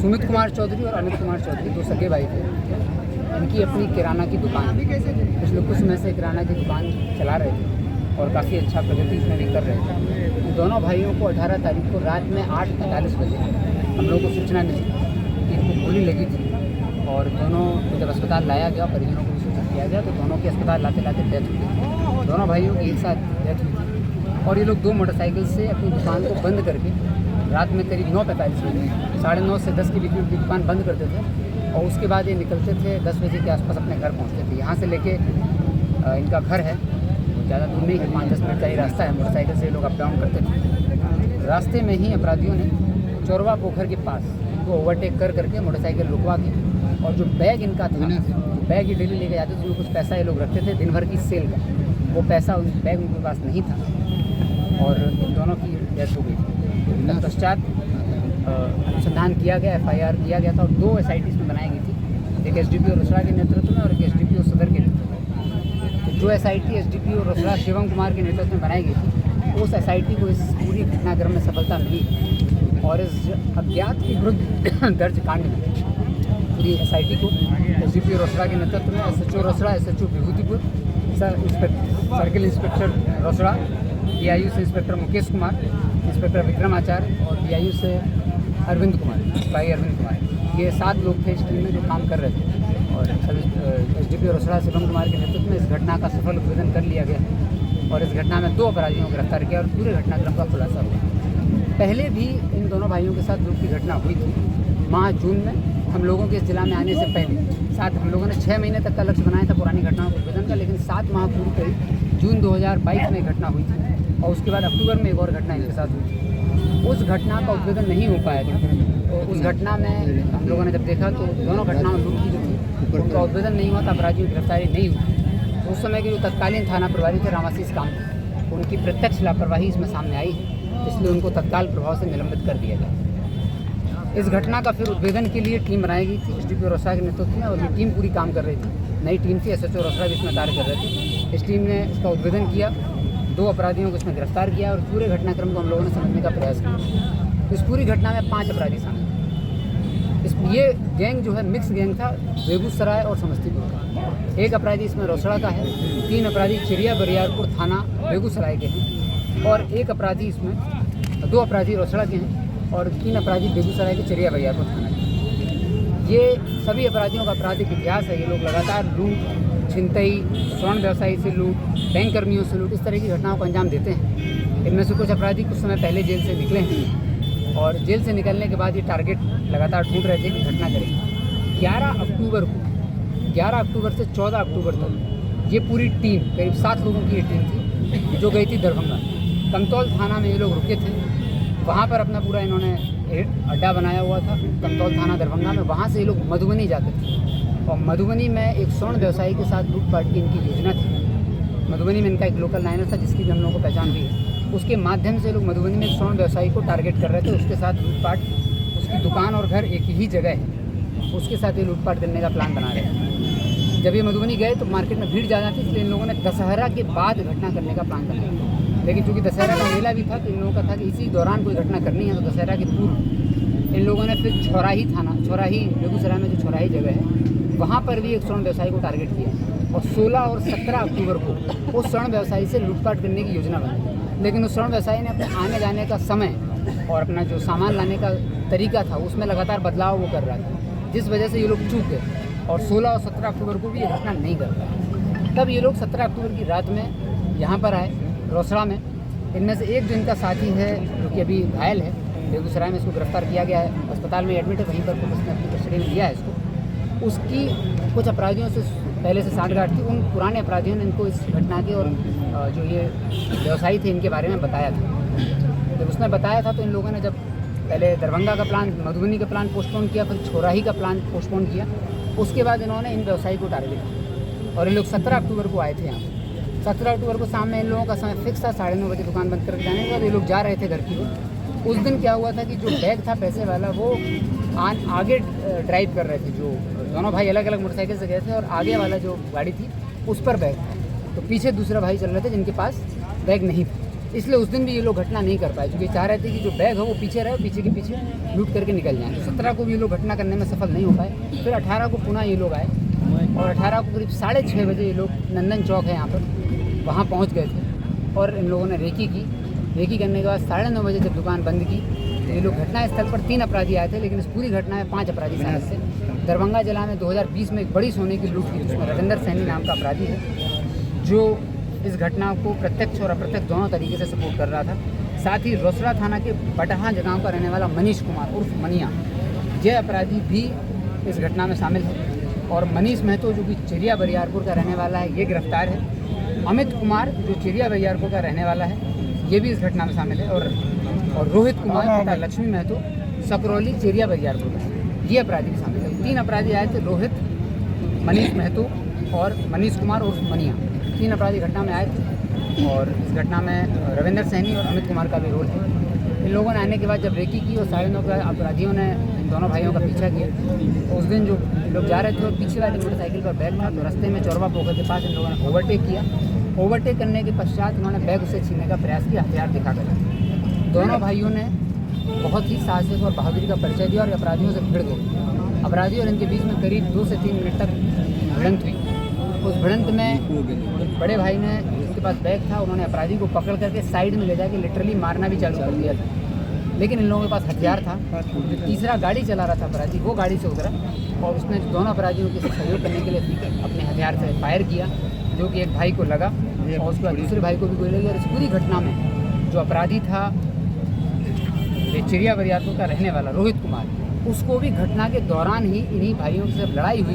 सुमित कुमार चौधरी और अमित कुमार चौधरी दो सगे भाई थे। इनकी अपनी किराना की दुकान है। पिछले कुछ समय से किराना की दुकान चला रहे थे और काफ़ी अच्छा प्रगति इसमें भी कर रहे थे। इन दोनों भाइयों को 18 तारीख को रात में 8:45 बजे हम लोगों को सूचना मिली कि इनको गोली लगी थी और दोनों को जब अस्पताल लाया गया, परिजनों को भी सूचित किया गया, तो दोनों की अस्पताल लाते लाते डेथ हुई। दोनों भाइयों की एक साथ डेथ हुई थी और ये लोग 2 मोटरसाइकिल से अपनी दुकान को बंद करके रात में करीब 9:45 बजे 9:30 से 10 के बीच में उनकी दुकान बंद करते थे और उसके बाद ये निकलते थे 10 बजे के आसपास अपने घर पहुंचते थे। यहाँ से लेके इनका घर है, ज़्यादा दूर नहीं है, 5-10 मिनट का ही रास्ता है। मोटरसाइकिल से ये लोग अप डाउन करते थे। रास्ते में ही अपराधियों ने चोरवा पोखर के पास इनको ओवरटेक करके मोटरसाइकिल रुकवा के और जो बैग इनका था, बैग ही डेली लेके जाते थे, उसमें कुछ पैसा ये लोग रखते थे दिन भर की सेल का, वो पैसा बैग उनके पास नहीं था और इन दोनों की डेथ हो गई थी। तत्पश्चात अनुसंधान किया गया, FIR किया गया था और 2 SITs में बनाई गई थी, एक SDPO रोसड़ा के नेतृत्व में और एक SDPO सदर के नेतृत्व में। तो जो SIT SDPO रोसड़ा शिवम कुमार के नेतृत्व में बनाई गई थी, उस SIT को इस पूरी घटनाक्रम में सफलता मिली और इस अज्ञात के विरुद्ध दर्ज कांड में पूरी SIT को SDPO रोसड़ा के नेतृत्व में SHO Rosera, SHO Vibhutipur, circle inspector Rosera, DIU से इंस्पेक्टर मुकेश कुमार, इंस्पेक्टर विक्रम आचार्य और DIU से अरविंद कुमार, भाई अरविंद कुमार, ये 7 लोग थे इस टीम में जो काम कर रहे थे और SDPO रोसड़ा शिवम कुमार के नेतृत्व में इस घटना का सफल उद्भेदन कर लिया गया और इस घटना में 2 अपराधियों को गिरफ्तार किया और पूरे घटनाक्रम का खुलासा हुआ। पहले भी इन दोनों भाइयों के साथ लूट की घटना हुई थी माह जून में। हम लोगों के इस जिला में आने से पहले हम लोगों ने 6 महीने तक का लक्ष्य बनाया था पुरानी घटनाओं के उद्भेदन का, लेकिन 7 माह पूरी करी जून 2022 में घटना हुई थी और उसके बाद अक्टूबर में एक और घटना इनके साथ हुई थी। उस घटना का उद्भेदन नहीं हो पाया था। तो उस घटना में हम लोगों ने जब देखा तो दोनों घटनाओं लूट की जो थी उनका उद्भेदन नहीं हुआ था, अपराधियों की गिरफ्तारी नहीं हुई। तो उस समय के जो तत्कालीन थाना प्रभारी थे रामाशीष कामत, उनकी प्रत्यक्ष लापरवाही इसमें सामने आई, इसलिए उनको तत्काल प्रभाव से निलंबित कर दिया गया। इस घटना का फिर उद्भेदन के लिए टीम बनाई गई थी SDPO रोसड़ा के नेतृत्व में और ये टीम पूरी काम कर रही थी। नई टीम थी, SHO रोसड़ा भी इसमें कार्य कर रहे थे। इस टीम ने इसका उद्भेदन किया, 2 अपराधियों को इसमें गिरफ्तार किया और पूरे घटनाक्रम को हम लोगों ने समझने का प्रयास किया। इस पूरी घटना में 5 अपराधी शामिल थे। ये गैंग जो है मिक्स गैंग था, बेगूसराय और समस्तीपुर का। 1 अपराधी इसमें रोसड़ा का है, 3 अपराधी चिड़िया बरियारपुर थाना बेगूसराय के हैं और 1 अपराधी इसमें 2 अपराधी रोसड़ा के हैं और 3 अपराधी बेगूसराय के चिड़िया बरियारपुर थाना के। ये सभी अपराधियों का आपराधिक इतिहास है। ये लोग लगातार लूट, छिनतई, स्वर्ण व्यवसायी से लूट, बैंक कर्मियों से लूट, इस तरह की घटनाओं को अंजाम देते हैं। इनमें से कुछ अपराधी कुछ समय पहले जेल से निकले हैं और जेल से निकलने के बाद ये टारगेट लगातार ढूंढ रहे थे कि घटना करेंगे। 11 अक्टूबर से 14 अक्टूबर तक ये पूरी टीम, करीब 7 लोगों की ये टीम थी जो गई थी दरभंगा। कमतौल थाना में ये लोग रुके थे, वहाँ पर अपना पूरा इन्होंने अड्डा बनाया हुआ था कमतौल थाना दरभंगा में। वहाँ से ये लोग मधुबनी जाते थे और मधुबनी में एक स्वर्ण व्यवसायी के साथ लूटपाट की इनकी योजना थी। मधुबनी में इनका एक लोकल लाइनर था जिसकी भी हम लोगों को पहचान भी है। उसके माध्यम से लोग मधुबनी में एक स्वर्ण व्यवसायी को टारगेट कर रहे थे, उसके साथ लूटपाट, उसकी दुकान और घर एक ही जगह है, उसके साथ ये लूटपाट करने का प्लान बना रहे थे। जब ये मधुबनी गए तो मार्केट में भीड़ ज़्यादा थी, इसलिए इन लोगों ने दशहरा के बाद घटना करने का प्लान बनाया। लेकिन चूँकि दशहरा का मेला भी था तो इन लोगों का था कि इसी दौरान कोई घटना करनी है, तो दशहरा के पूर्व इन लोगों ने फिर छौराही बेगूसराय में जो छौराही जगह है वहाँ पर भी एक स्वर्ण व्यवसायी को टारगेट किया और 16 और 17 अक्टूबर को उस स्वर्ण व्यवसायी से लूटपाट करने की योजना बनी। लेकिन उस स्वर्ण व्यवसायी ने अपने आने जाने का समय और अपना जो सामान लाने का तरीका था उसमें लगातार बदलाव वो कर रहा था, जिस वजह से ये लोग चूक गए और 16 और 17 अक्टूबर को भी ये घटना नहीं कर पाए। तब ये लोग 17 अक्टूबर की रात में यहाँ पर आए रोसड़ा में। इनमें से एक जो इनका साथी है जो कि अभी घायल है बेगूसराय में, इसको गिरफ्तार किया गया है, अस्पताल में एडमिट है, वहीं पर पुलिस ने अपनी कस्टडी में लिया है इसको। उसकी कुछ अपराधियों से पहले से साठगांठ थी। उन पुराने अपराधियों ने इनको इस घटना के और जो ये व्यवसायी थे इनके बारे में बताया था। जब उसने बताया था तो इन लोगों ने जब पहले दरभंगा का प्लान, मधुबनी का प्लान पोस्टपोन किया, फिर छौराही का प्लान पोस्टपोन किया, उसके बाद इन्होंने इन व्यवसायी को टारगेट किया और ये लोग 17 अक्टूबर को आए थे यहाँ। 17 अक्टूबर को शाम में इन लोगों का समय फिक्स था, 9:30 बजे दुकान बंद करके जाने के बाद ये लोग जा रहे थे घर की ओर। उस दिन क्या हुआ था कि जो बैग था पैसे वाला वो आगे ड्राइव कर रहे थे, जो दोनों भाई अलग अलग मोटरसाइकिल से गए थे और आगे वाला जो गाड़ी थी उस पर बैग था, तो पीछे दूसरा भाई चल रहे थे जिनके पास बैग नहीं था। इसलिए उस दिन भी ये लोग घटना नहीं कर पाए, क्योंकि चाह रहे थे कि जो बैग है वो पीछे रहे, पीछे के पीछे लूट करके निकल जाएँ। तो 17 को भी ये लोग घटना करने में सफल नहीं हो पाए। फिर 18 को पुनः ये लोग आए और 18 को करीब 6:30 बजे ये लोग नंदन चौक है यहाँ पर, वहाँ पहुँच गए थे और इन लोगों ने रेकी की। रेकी करने के बाद 9:30 बजे जब दुकान बंद की तो ये लोग घटनास्थल पर 3 अपराधी आए थे, लेकिन इस पूरी घटना में 5 अपराधी शामिल थे। दरभंगा जिला में 2020 में एक बड़ी सोने की लूट की, जिसमें रविंदर सैनी नाम का अपराधी है, जो इस घटना को प्रत्यक्ष और अप्रत्यक्ष दोनों तरीके से सपोर्ट कर रहा था। साथ ही रोसड़ा थाना के बटहा जगह का रहने वाला मनीष कुमार उर्फ मनिया, यह अपराधी भी इस घटना में शामिल है। और मनीष महतो जो कि चिड़िया बरियारपुर का रहने वाला है, ये गिरफ्तार है। अमित कुमार जो चिड़िया बरियारपुर का रहने वाला है, ये भी इस घटना में शामिल है। और रोहित कुमार तथा लक्ष्मी महतो सकरौली चिड़िया बरियारपुर का, ये अपराधी भी शामिल है। 3 अपराधी आए थे, रोहित, मनीष महतो और मनीष कुमार उर्फ मनिया, 3 अपराधी घटना में आए थे। और इस घटना में रविंदर सैनी और अमित कुमार का भी रोल है। इन लोगों ने आने के बाद जब रेकी की और 9:30 का अपराधियों ने इन दोनों भाइयों का पीछा किया, तो उस दिन जो लोग जा रहे थे और पीछे वाली मोटरसाइकिल पर बैग था, तो रास्ते में चौरवा पोखर के पास इन लोगों ने ओवरटेक किया। ओवरटेक करने के पश्चात उन्होंने बैग उसे छीनने का प्रयास किया, हथियार दिखाकर। दोनों भाइयों ने बहुत ही साहसिक और बहादुरी का परिचय दिया और अपराधियों से भिड़ गए। अपराधी और इनके बीच में करीब 2 से 3 मिनट तक भिड़ंत हुई। उस भिड़ंत में बड़े भाई ने, जिसके पास बैग था, उन्होंने अपराधी को पकड़ करके साइड में ले जाके लिटरली मारना भी चालू कर दिया था। लेकिन इन लोगों के पास हथियार था। जो तीसरा गाड़ी चला रहा था अपराधी, वो गाड़ी से उतरा और उसने दोनों अपराधियों के सहयोग करने के लिए अपने हथियार से फायर किया, जो कि एक भाई को लगा और उसके बाद दूसरे भाई को भी गोली लगी। और इस पूरी घटना में जो अपराधी था, ये चिड़िया बरियारपुर का रहने वाला रोहित कुमार, उसको भी घटना के दौरान ही इन्हीं भाइयों से लड़ाई हुई।